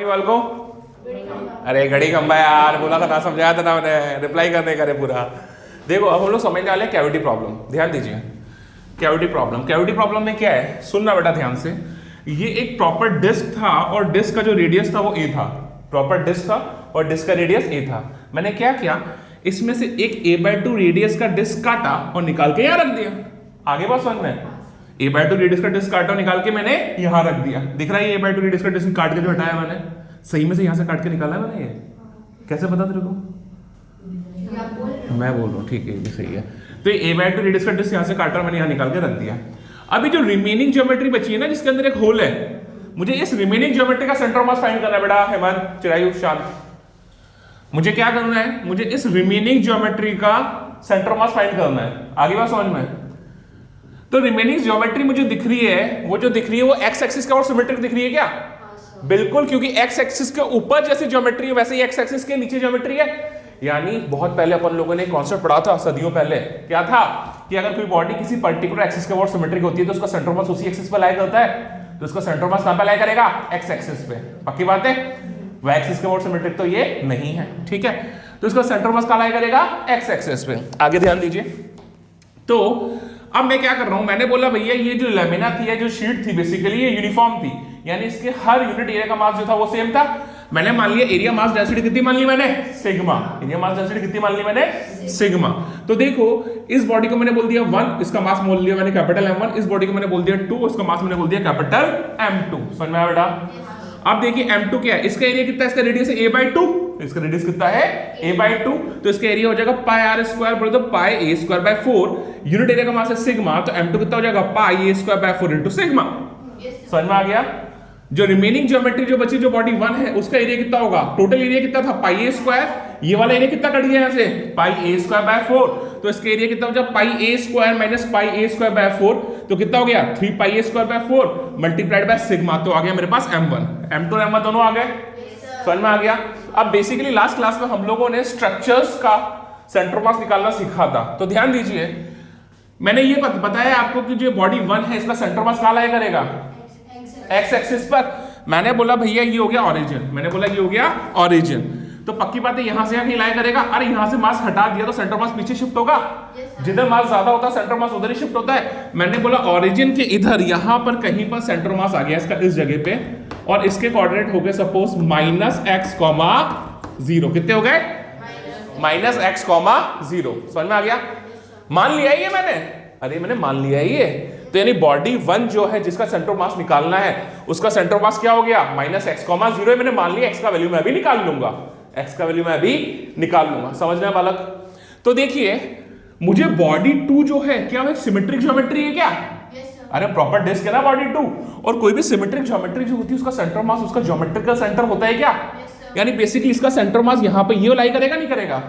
वाल को अरे घड़ी खंबा यार, बोला था ना, समझाया था ना मैंने, रिप्लाई करने करे पूरा। देखो अब हम लोग समझने वाले कैविटी प्रॉब्लम, ध्यान दीजिए। कैविटी प्रॉब्लम में क्या है, सुनना बेटा ध्यान से। ये एक प्रॉपर डिस्क था और डिस्क का जो रेडियस था वो ए था, प्रॉपर डिस्क था और डिस्क का रेडियस ए था। मैंने क्या किया, इसमें से एक a/2 रेडियस का डिस्क काटा और निकाल के यहां रख दिया। आगे बात समझ में, a/2 रेडियस का डिस्क काटा और निकाल के मैंने यहां रख दिया। दिख रहा है a/2 रेडियस का डिस्क काट के जो हटाया मैंने, सही में से यहां से काट के निकाला है मैंने। ये कैसे पता तेरे को? मैं बोल रहा हूँ, ठीक है ये सही है। तो ये a/2 रेडियस का डिस्क यहां से काटा और मैंने यहां निकाल के रख दिया। अभी जो रिमेनिंग ज्योमेट्री बची है ना, जिसके अंदर एक होल है, मुझे इस रिमेनिंग ज्योमेट्री का सेंटर ऑफ मास फाइंड करना है बेटा। हेमंत, चिरायु, शांत, मुझे क्या करना है, मुझे इस रिमेनिंग ज्योमेट्री का सेंटर ऑफ मास फाइंड करना है। आगे बात समझ में। तो रिमेनिंग ज्योमेट्री मुझे दिख रही है, वो जो दिख रही है वो एक्स एक्सिस का और सिमेट्रिक दिख रही है क्या? बिल्कुल, क्योंकि एक्स एक्सिस के ऊपर जैसी ज्योमेट्री है वैसे ही एक्स एक्सिस के नीचे ज्योमेट्री है। यानी बहुत पहले अपन लोगों ने कॉन्सेप्ट पढ़ा था, सदियों पहले, क्या था कि अगर कोई बॉडी किसी पर्टिकुलर एक्सिस के ऊपर सिमेट्रिक होती है तो उसका सेंटर ऑफ मास उसी एक्सिस पर लाई करता है, तो उसका सेंटर ऑफ मास कहां पे लाई करेगा? एक्स एक्सिस पे। पक्की बात है? वह एक्सिस के ऊपर सिमेट्रिक तो ये नहीं है, ठीक है। तो इसका सेंटर ऑफ मास कहां लाई करेगा? एक्स एक्सिस पे। आगे ध्यान दीजिए। तो अब मैं क्या कर रहा हूं, मैंने बोला भैया ये जो लेमिना थी, जो शीट थी, बेसिकली ये यूनिफॉर्म थी, यानी इसके हर यूनिट एरिया का मास जो था वो सेम था। मैंने मान लिया एरिया मास डेंसिटी कितनी मान ली मैंने? सिग्मा। एरिया मास डेंसिटी कितनी मान ली मैंने? सिग्मा। तो देखो इस बॉडी को मैंने बोल दिया 1, इसका मास बोल दिया मैंने कैपिटल M1, इस बॉडी को मैंने बोल दिया 2, इसका मास मैंने बोल दिया कैपिटल M2। समझ में आया बेटा? अब देखिए M2 क्या है, इसका एरिया कितना है, इसका रेडियस है a/2, इसका रेडियस कितना है? a/2, तो इसका एरिया हो जाएगा पाई r स्क्वायर, बोलो तो पाई a square by 4। Unit area का मास है सिग्मा, तो M2 कितना हो जाएगा? पाई a square by 4 into sigma. समझ में आ गया? जो रिमेनिंग ज्योमेट्री जो बची, जो बॉडी 1 है, उसका एरिया कितना होगा? टोटल एरिया कितना था? पाई a स्क्वायर। ये वाला एरिया कितना कट गया यहां से? पाई a स्क्वायर बाय 4, तो इसका एरिया कितना हो जाएगा? पाई a square minus pi a square by 4, तो कितना हो गया? 3 पाई a square by 4 multiplied by sigma, तो आ गया मेरे पास M1, M2 और M1 दोनों आ गए। समझ में आ गया? अब बेसिकली लास्ट क्लास में हम लोगों ने स्ट्रक्चर्स का सेंटर मास निकालना सीखा था, तो ध्यान दीजिए। मैंने ये बताया आपको कि जो बॉडी 1 है, इसका सेंटर मास कहां लाया करेगा? एक्स एक्सिस पर। मैंने बोला भैया ये हो गया ओरिजिन, मैंने बोला ये हो गया ओरिजिन, तो पक्की बात है यहां से यहां लाया करेगा। अरे यहां से मास हटा दिया तो सेंटर मास पीछे शिफ्ट होगा, जिधर मास ज्यादा होता है सेंटर मास उधर ही शिफ्ट होता है। मैंने बोला ओरिजिन के इधर यहां पर कहीं पर सेंटर मास आ गया इसका, इस जगह पे, और इसके कोऑर्डिनेट हो गए सपोज -x, 0। कितने हो गए? -x, 0। समझ में आ गया? मान लिया ये मैंने, अरे मैंने मान लिया ये। तो यानी बॉडी 1 जो है, जिसका सेंटर ऑफ मास निकालना है, उसका सेंटर ऑफ मास क्या हो गया? -x, 0। मैंने मान लिया, x का वैल्यू मैं भी निकाल लूंगा, x का वैल्यू मैं भी निकाल लूंगा। समझ में बालक? तो देखिए मुझे बॉडी 2 जो है, क्या वो सिमेट्रिक ज्योमेट्री है क्या? अरे प्रॉपर डिस्क है ना बॉडी 2, और कोई भी सिमेट्रिक ज्योमेट्री जो होती है उसका सेंटर मास उसका ज्योमेट्रिकल सेंटर होता है क्या? यानी बेसिकली इसका सेंटर मास यहां पे ये लाई करेगा, नहीं करेगा?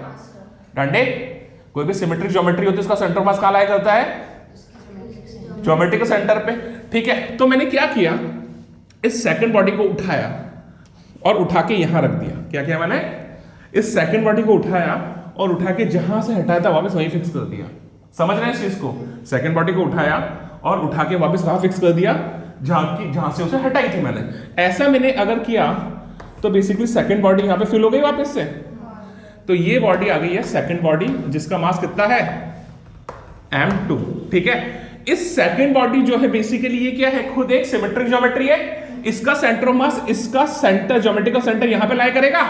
डंडे, कोई भी सिमेट्रिक ज्योमेट्री होती है उसका सेंटर मास कहां लाया करता है? ज्योमेट्री के सेंटर पे। ठीक है, तो मैंने क्या किया, इस सेकंड बॉडी को उठाया और उठा के यहां रख दिया। क्या किया मैंने? इस सेकंड बॉडी को उठाया और उठा के जहां से हटाया था वापस वहीं फिक्स कर दिया। समझ रहे हैं इस चीज को? सेकंड बॉडी को उठाया और उठा के वापस वहां फिक्स कर दिया जहां से उसे हटाई थी मैंने। ऐसा मैंने अगर किया तो बेसिकली सेकंड बॉडी यहां पे फिल हो गई वापस से। तो ये बॉडी आ गई है सेकंड बॉडी, जिसका मास कितना है? M2। ठीक है, इस सेकंड बॉडी जो है बेसिकली ये क्या है? खुद एक सिमेट्रिक ज्योमेट्री है। इसका सेंटर ऑफ मास, इसका सेंटर, ज्योमेट्रिकल सेंटर यहां पे लाई करेगा।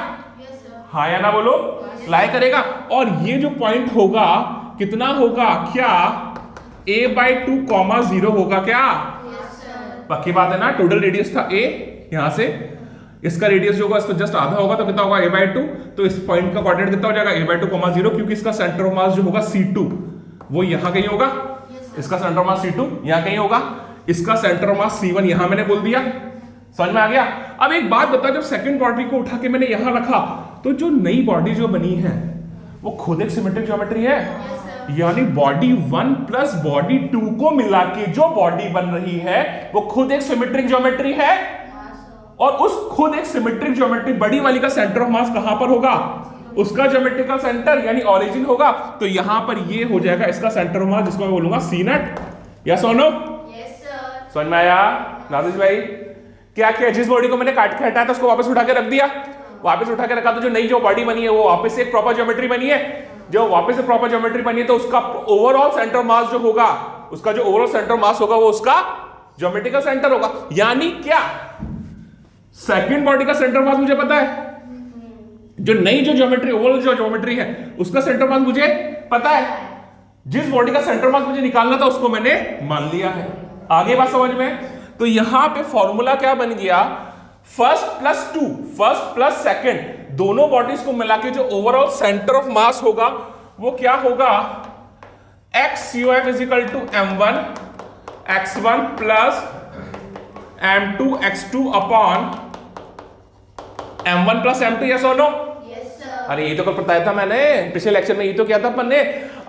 हाँ या ना बोलो? लाई करेगा। और ये जो पॉइंट होगा कितना होगा? क्या a/2, 0 होगा क्या? पक्की बात है ना? टोटल रेडियस था a, यहां से इसका रेडियस जो होगा इसको जस्ट आधा होगा, तो कितना होगा? a/2। तो इस पॉइंट का कोऑर्डिनेट कितना हो जाएगा? a/2, 0, क्योंकि इसका सेंटर ऑफ मास जो होगा C2 वो यहां कहीं होगा, इसका सेंटर ऑफ मास C2 यहां कहीं होगा, इसका सेंटर ऑफ मास C1 यहां मैंने बोल दिया। समझ में आ गया? अब एक बात बता, जब सेकंड बॉडी को उठा के मैंने यहां रखा तो जो नई बॉडी जो बनी है वो खुद एक सिमेट्रिक ज्योमेट्री है। यानी बॉडी 1 प्लस बॉडी 2 को मिला के जो बॉडी बन रही है वो खुद एक सिमेट्रिक ज्योमेट्री है। और उस खुद एक सिमेट्रिक ज्योमेट्री बड़ी वाली का सेंटर ऑफ मास कहां पर होगा? उसका ज्योमेट्रिकल सेंटर यानी ओरिजिन होगा। तो यहां पर ये हो जाएगा इसका सेंटर ऑफ मास, जिसको मैं बोलूंगा C0। या सोनो? Yes sir. समझ में आया नाजिश भाई? क्या किया, जिस बॉडी को मैंने काट के हटाया था उसको वापस उठा के रख दिया, वापस उठा के रखा तो जो नई जो बॉडी बनी है वो वापस से एक प्रॉपर ज्योमेट्री बनी है, जो वापस से प्रॉपर ज्योमेट्री बनी है तो उसका ओवरऑल सेंटर मास जो होगा, उसका जो ओवरऑल सेंटर मास होगा वो उसका ज्योमेट्रिकल सेंटर होगा। यानी क्या, सेकंड बॉडी का सेंटर मास मुझे पता है, जो नई जो ज्योमेट्री ओवरऑल जो ज्योमेट्री है उसका सेंटर मास मुझे पता है, जिस बॉडी का सेंटर मास मुझे निकालना था उसको मैंने मान लिया है। आगे बात समझ में? तो यहां पे फॉर्मूला क्या बन गया, फर्स्ट प्लस सेकंड दोनों बॉडीज को मिला के जो ओवरऑल सेंटर ऑफ मास होगा वो क्या होगा, XUM is equal to M1 x1 plus M2 x2 upon M1 plus M2, yes और नो? अरे ये तो कल बताया था मैंने पिछले लेक्चर में, ये तो क्या था अपन ने,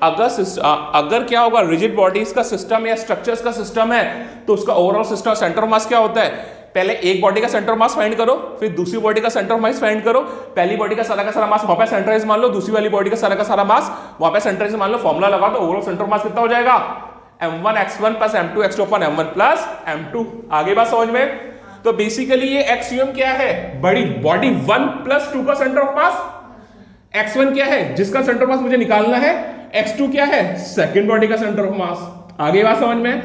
अगर क्या होगा, रिजिड बॉडीज का सिस्टम या स्ट्रक्चर्स का सिस्टम है तो उसका ओवरऑल सिस्टम सेंटर मास क्या होता है, पहले एक बॉडी का सेंटर मास फाइंड करो, फिर दूसरी बॉडी का सेंटर मास फाइंड करो, पहली बॉडी का सारा मास वहां पे सेंटराइज मान लो, दूसरी वाली बॉडी का सारा मास वहां पे सेंटराइज मान लो, फॉर्मूला लगा तो ओवरऑल सेंटर मास कितना हो जाएगा, M1 x1 plus M2 x2 upon M1 plus M2। आगे बात समझ में? तो बेसिकली ये XUM क्या है, बड़ी बॉडी 1 प्लस 2 का सेंटर ऑफ मास, x1 क्या है जिसका सेंटर ऑफ मास मुझे निकालना है, x2 क्या है सेकंड बॉडी का सेंटर ऑफ मास। आगे बात समझ में?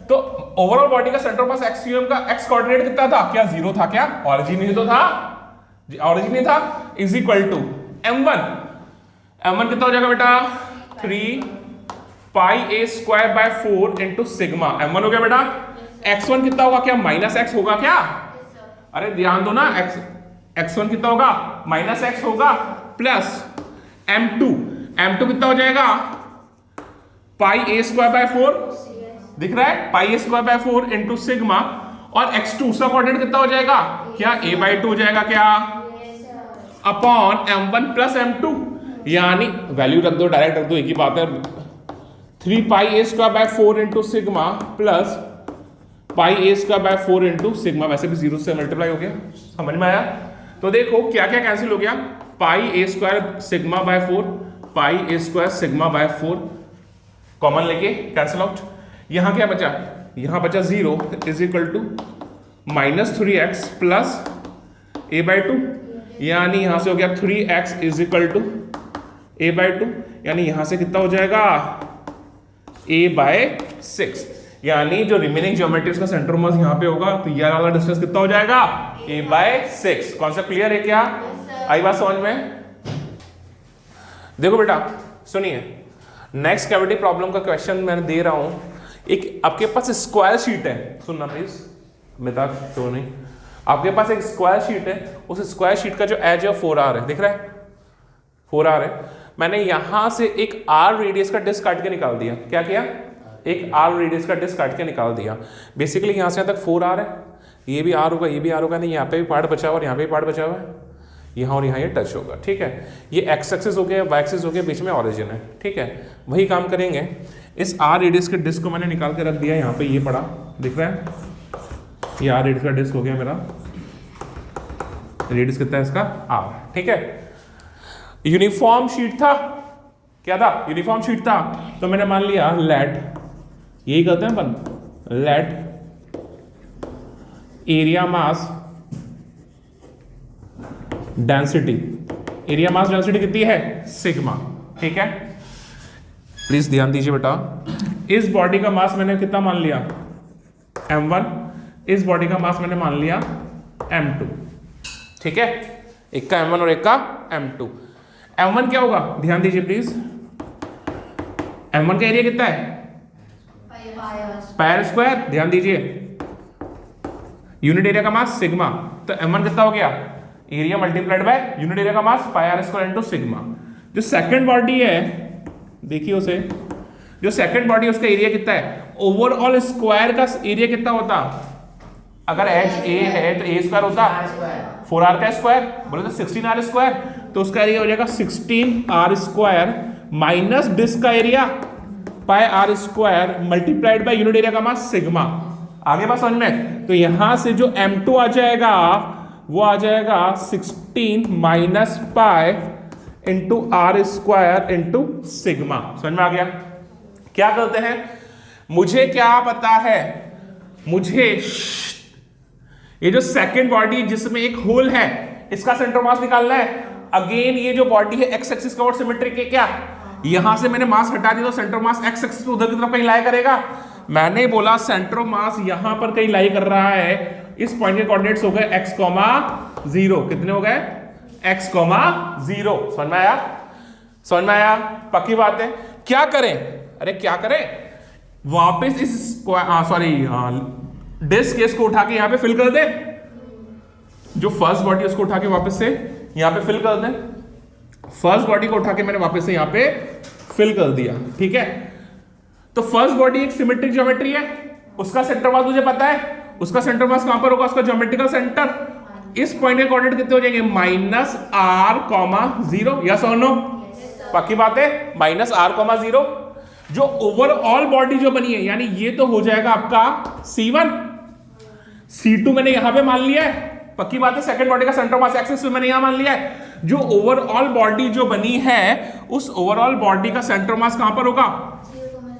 तो ओवरऑल बॉडी का सेंटर ऑफ मास XUM का x कोऑर्डिनेट कितना था, क्या 0 था, क्या ऑरिजिन ही तो था, ऑरिजिन ही था, इज इक्वल टू M1 कितना हो जाएगा बेटा, 3 पाई a square by 4 into sigma, M1 हो गया बेटा। x1 कितना होगा, क्या माइनस x होगा क्या, अरे ध्यान दो ना, x1 कितना होगा माइनस x होगा, प्लस M2 कितना हो जाएगा, पाई a स्क्वायर बाय 4, दिख रहा है, पाई a square by 4 into sigma, और x2 उसका कोऑर्डिनेट कितना हो जाएगा, क्या a बाय 2 हो जाएगा क्या, अपॉन M1 प्लस M2, यानी वैल्यू रख दो, डायरेक्ट रख दो, एक ही बात है, 3 पाई a square by 4 into sigma plus pi a square by 4 into sigma, वैसे भी 0 से मल्टीप्लाई हो गया, समझ में आया? तो देखो क्या क्या कैंसिल हो गया, pi a square sigma by 4, pi a square sigma by 4 common लेके कैंसिल आउट, यहां क्या बचा, यहां बचा 0 is equal to minus 3x plus a by 2, यानी यहां से हो गया 3x is equal to a by 2, यानी यहां से कितना हो जाएगा a बाय 6, यानी जो रिमेनिंग ज्योमेट्री का सेंटर मास यहां पे होगा तो ये वाला डिस्टेंस कितना हो जाएगा, a बाय 6। कॉन्सेप्ट क्लियर है क्या? आई बात समझ में? देखो बेटा सुनिए, नेक्स्ट कैविटी प्रॉब्लम का क्वेश्चन मैं दे रहा हूं, एक आपके पास स्क्वायर शीट है, सुनना प्लीज मिता क्यों नहीं, आपके पास एक स्क्वायर शीट है, उस स्क्वायर शीट का जो एज है 4r है, दिख रहा है 4r है, मैंने यहां से एक r रेडियस का डिस्क काट के निकाल दिया, क्या किया, एक r रेडियस का डिस्क काट के निकाल दिया, बेसिकली यहां से यहां तक 4r है, ये भी r होगा, ये भी r होगा, नहीं यहाँ पे भी पार्ट बचा हुआ और यहाँ पे भी पार्ट बचा हुआ है, यहाँ और यहाँ ये टच होगा, ठीक है, ये x एक्सिस हो गया, y एक्सिस हो गया, बीच में ऑरिजिन है, ठीक है, वही काम करेंगे, इस r रेडियस के डिस्क को मैंने निकाल के रख दिया, यहाँ पे ये पड़ा, दिख रहा है, ये r रेडियस का डिस्क हो गया मेरा, रेडियस कितना है इसका r, ठीक है, यूनिफॉर्म शीट था, क्या था, यूनिफॉर्म शीट था, तो मैंने मान लिया लेट, यही कहते हैं अपन, let area mass density, area mass density कितनी है, सिग्मा, ठीक है, प्लीज ध्यान दीजिए बेटा, इस बॉडी का मास मैंने कितना मान लिया, M1, इस बॉडी का मास मैंने मान लिया M2, ठीक है, एक का M1 और एक का M2। M1 क्या होगा, ध्यान दीजिए प्लीज, M1 का एरिया कितना है, पाई स्क्वायर, ध्यान दीजिए, यूनिट एरिया का मास सिग्मा, तो M1 कितना हो गया, area multiplied by unit area का मास पाई r स्क्वायर इनटू सिग्मा। जो सेकंड बॉडी है, देखिए उसे, जो सेकंड बॉडी है उसका एरिया कितना है, ओवरऑल स्क्वायर का एरिया कितना होता, अगर एच ए है तो ए स्क्वायर होता 4r का स्क्वायर, बोले तो 16r स्क्वायर, तो उसका एरिया हो जाएगा 16r स्क्वायर माइनस डिस्क का area pi r square multiplied by unit area का मास सिग्मा। आगे बात समझ में? तो यहां से जो M2 आ जाएगा वो आ जाएगा 16 minus pi into R square into sigma. समझ में आ गया? क्या करते हैं, मुझे क्या पता है, मुझे ये जो सेकंड बॉडी जिसमें एक होल है, इसका सेंटर मास निकालना है। अगेन ये जो बॉडी है एक्स एक्सिस का और सिमेट्रिक है क्या, यहां से मैंने मास हटा दिया तो सेंटर मास एक्स एक्सिस उधर की तरफ कहीं लाई करेगा। मैंने बोला सेंटर ऑफ मास यहां पर कहीं लाई कर रहा है। इस पॉइंट के कोऑर्डिनेट्स हो गए x, 0। कितने हो गए? x, 0। समझ में आया? समझ में आया? पक्की बात है। क्या करें? अरे क्या करें, वापस इस डिस्क केस को उठा के यहां पे फिल कर दे। जो फर्स्ट बॉडी उसको उठा के वापस से यहां पे फिल कर दे। फर्स्ट बॉडी को उठा के मैंने वापस से यहां पे फिल कर दिया, ठीक है। तो फर्स्ट बॉडी एक सिमेट्रिक ज्योमेट्री है, उसका सेंटर मास मुझे पता है। उसका सेंटर मास कहां पर होगा? उसका ज्योमेट्रिकल सेंटर। इस पॉइंट के कोऑर्डिनेट कितने हो जाएंगे? -r, 0। यस और नो? पक्की बात है। -r, 0। जो ओवरऑल बॉडी जो बनी है, यानी ये तो हो जाएगा आपका C1, C2 मैंने यहां पे मान लिया है। पक्की बात है। सेकंड बॉडी का सेंटर मास एक्सिस मैंने यहां मान लिया है। जो ओवरऑल बॉडी जो बनी है, उस ओवरऑल बॉडी का सेंटर मास कहां पर होगा?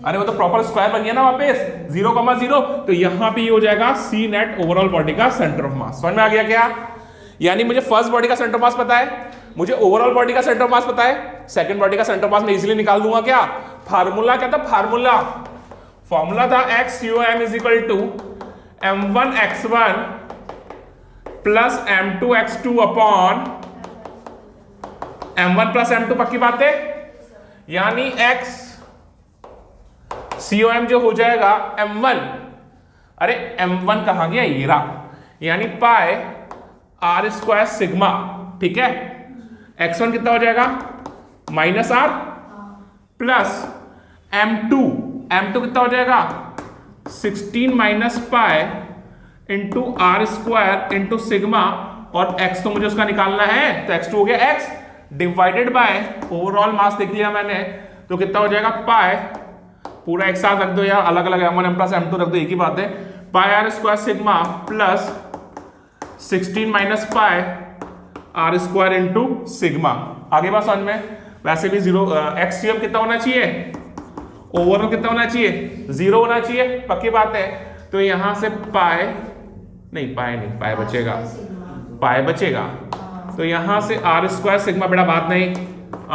अरे वो तो प्रॉपर स्क्वायर बन गया ना वापस, 0, 0। तो यहां पे ये हो जाएगा C नेट ओवरऑल बॉडी का सेंटर ऑफ मास। समझ में आ गया क्या? यानी मुझे फर्स्ट बॉडी का सेंटर मास पता है, मुझे ओवरऑल बॉडी का सेंटर मास पता है, सेकंड बॉडी का सेंटर मास मैं इजीली निकाल दूंगा। क्या फार्मूला क्या था? फॉर्मूला था XUM = m1x1 plus m2x2 upon m1 plus m2। पक्की बात है। यानी x COM जो हो जाएगा m1, अरे m1 कहां गया? ये रहा, यानी पाई r² सिग्मा, ठीक है। x1 कितना हो जाएगा? -r प्लस m2 कितना हो जाएगा? 16 - pi into r² into sigma, और x तो मुझे उसका निकालना है, तो x2 हो गया x डिवाइडेड बाय ओवरऑल मास देख लिया मैंने, तो कितना हो जाएगा? पाई, पूरा एक साथ रख दो या अलग अलग m1 m प्लस m2 रख दो, एक ही बात है। पाई r² सिग्मा प्लस 16 - पाई r² इंटू सिग्मा। आगे बात समझ में? वैसे भी 0 XCM कितना होना चाहिए? ओवरऑल कितना होना चाहिए? 0 होना चाहिए। पक्की बात है। तो यहां से पाई बचेगा, पाई बचेगा। तो यहां से r² सिग्मा, बेटा बात नहीं,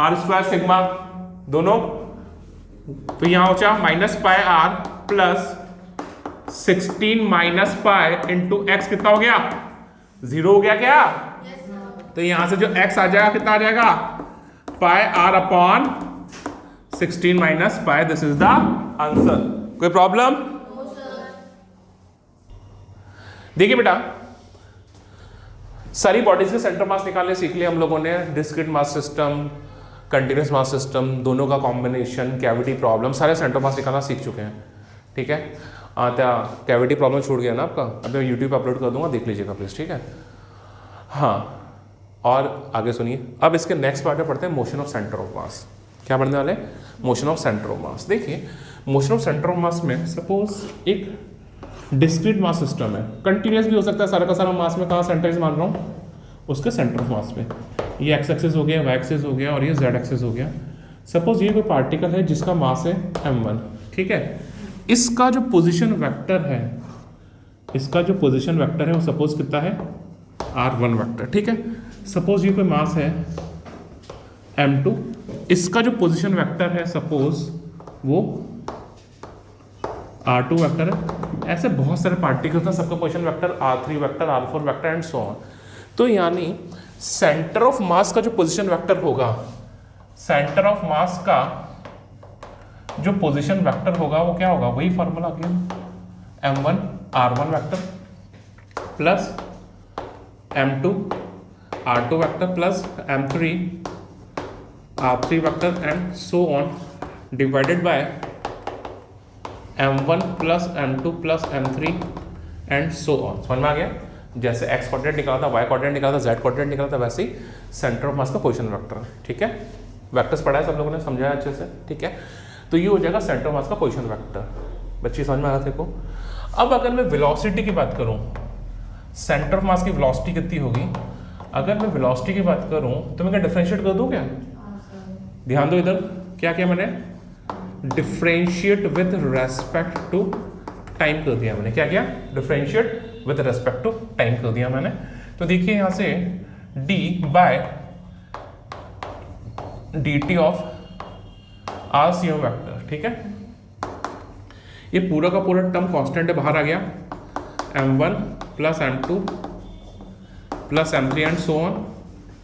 r² सिग्मा दोनों, तो यहां हो जाए -पाई r plus 16 - pi into x। कितना हो गया? 0 हो गया क्या? तो यहां से जो x आ जाएगा कितना आ जाएगा? पाई r upon 16 - pi. This is the answer. कोई प्रॉब्लम? देखिए बेटा, सारी बॉडीज के सेंटर मास निकालने सीख लिया हम लोगों ने। Discrete mass system, continuous mass system, दोनों का कॉम्बिनेशन, कैविटी प्रॉब्लम, सारे सेंटर मास निकालना सीख चुके हैं, ठीक है। कैविटी प्रॉब्लम छूट गया ना आपका, अभी मैं यूट्यूब पे अपलोड कर दूंगा, देख लीजिएगा प्लीज, ठीक है। हाँ, और आगे सुनिए। अब इसके नेक्स्ट पार्ट में पढ़ते हैं motion of centre of mass. क्या पढ़ने वाले? Motion of centre of mass. देखिए, motion of centre of mass में सपोज एक डिस्क्रीट मास सिस्टम है, कंटिन्यूस भी हो सकता है, सारा का सारा मास में कहाँ सेंटर मान रहा हूँ? उसके सेंटर ऑफ मास में। ये x एक्सिस हो गया, y एक्सिस हो गया, और ये z एक्सिस हो गया। सपोज ये कोई पार्टिकल है जिसका मास है m1, ठीक है। इसका जो पोजीशन वेक्टर है, वो सपोज कितना है? r1 वेक्टर, ठीक है। सपोज ये कोई मास है m2, इसका जो पोजीशन वेक्टर है सपोज वो r2 वेक्टर है। ऐसे बहुत सारे पार्टिकल्स हैं, सबका position vector r3 vector, r4 vector and so on. तो यानी सेंटर ऑफ मास का जो पोजीशन वेक्टर होगा, सेंटर ऑफ मास का जो पोजीशन वेक्टर होगा वो क्या होगा? वही फॉर्मूला गया, m1 r1 vector plus m2 r2 vector plus m3 r3 vector and so on, divided by m1 plus m2 plus m3 and so on. समझ में आ गया? जैसे x कोऑर्डिनेट निकाला था, y कोऑर्डिनेट निकाला था, z कोऑर्डिनेट निकाला था, वैसे ही सेंटर ऑफ मास का पोजीशन वेक्टर, ठीक है। वेक्टर्स पढ़ा है सब लोगों ने, समझाया अच्छे से, ठीक है। तो ये हो जाएगा सेंटर ऑफ मास का पोजीशन वेक्टर। बच्ची समझ में आया देखो। अब अगर मैं वेलोसिटी की बात करूं, सेंटर ऑफ मास की वेलोसिटी कितनी होगी? अगर मैं वेलोसिटी की बात करूं तो मैं क्या डिफरेंशिएट कर दूं क्या? ध्यान दो इधर, क्या किया मैंने? Differentiate with respect to time कर दिया मैंने। क्या किया? Differentiate with respect to time कर दिया मैंने। तो देखिए यहाँ से d बाय dt of R C M vector, ठीक है। ये पूरा का पूरा टर्म कांस्टेंट है, बाहर आ गया m1 plus m2 plus m3 and so on,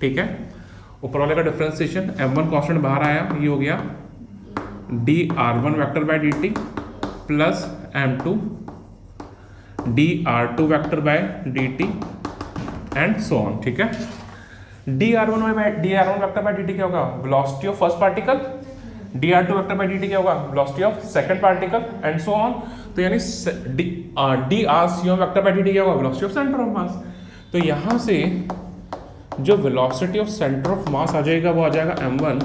ठीक है। ऊपर वाले का डिफरेंशिएशन m1 कांस्टेंट बाहर आया, ये हो गया dr1 vector by dt plus m2 dr2 vector by dt and so on, ठीक है। dr1 वेक्टर बाय dt क्या होगा, velocity of first particle, dr2 vector by dt क्या होगा, velocity of second particle and so on. तो यानी drc vector by dt क्या होगा, velocity of centre of mass. तो यहाँ से जो velocity of centre of mass आ जाएगा वो आ जाएगा m1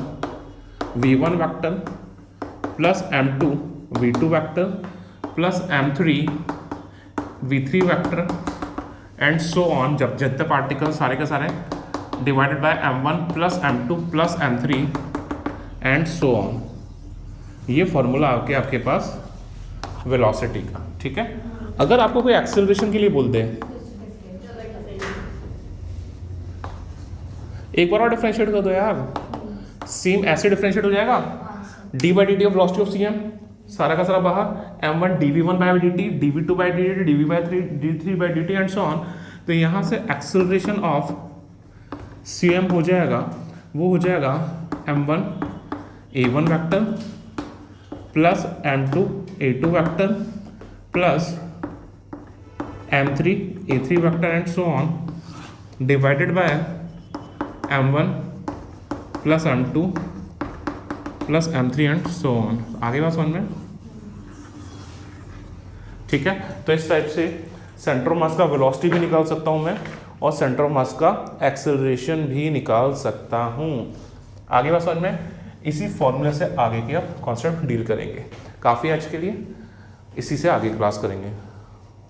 v1 vector plus m2 v2 vector plus m3 v3 vector and so on, जब जितने पार्टिकल सारे के सारे divided by m1 plus m2 plus m3 and so on. ये फॉर्मूला आके आपके पास वेलोसिटी का, ठीक है। अगर आपको कोई एक्सेलरेशन के लिए बोल दे, एक बार और डिफरेंशिएट कर दो यार, सेम ऐसे डिफरेंशिएट हो जाएगा d by D T of velocity of C M, सारा का सारा बाहर m1 dv1 by D T, dv2 by D T, dv by d3 by D T and so on. तो यहाँ से एक्सेलरेशन ऑफ सी एम हो जाएगा, वो हो जाएगा m1 a1 vector plus m2 a2 vector plus m3 a3 vector and so on divided by m1 plus m2 plus m3 and so on. आगे बात समझ में, ठीक है। तो इस टाइप से सेंटर ऑफ मास का वेलोसिटी भी निकाल सकता हूं मैं और सेंटर ऑफ मास का एक्सेलरेशन भी निकाल सकता हूं। आगे बात समझ में, इसी फॉर्मूले से आगे के आप कॉन्सेप्ट डील करेंगे। काफ़ी आज के लिए, इसी से आगे क्लास करेंगे।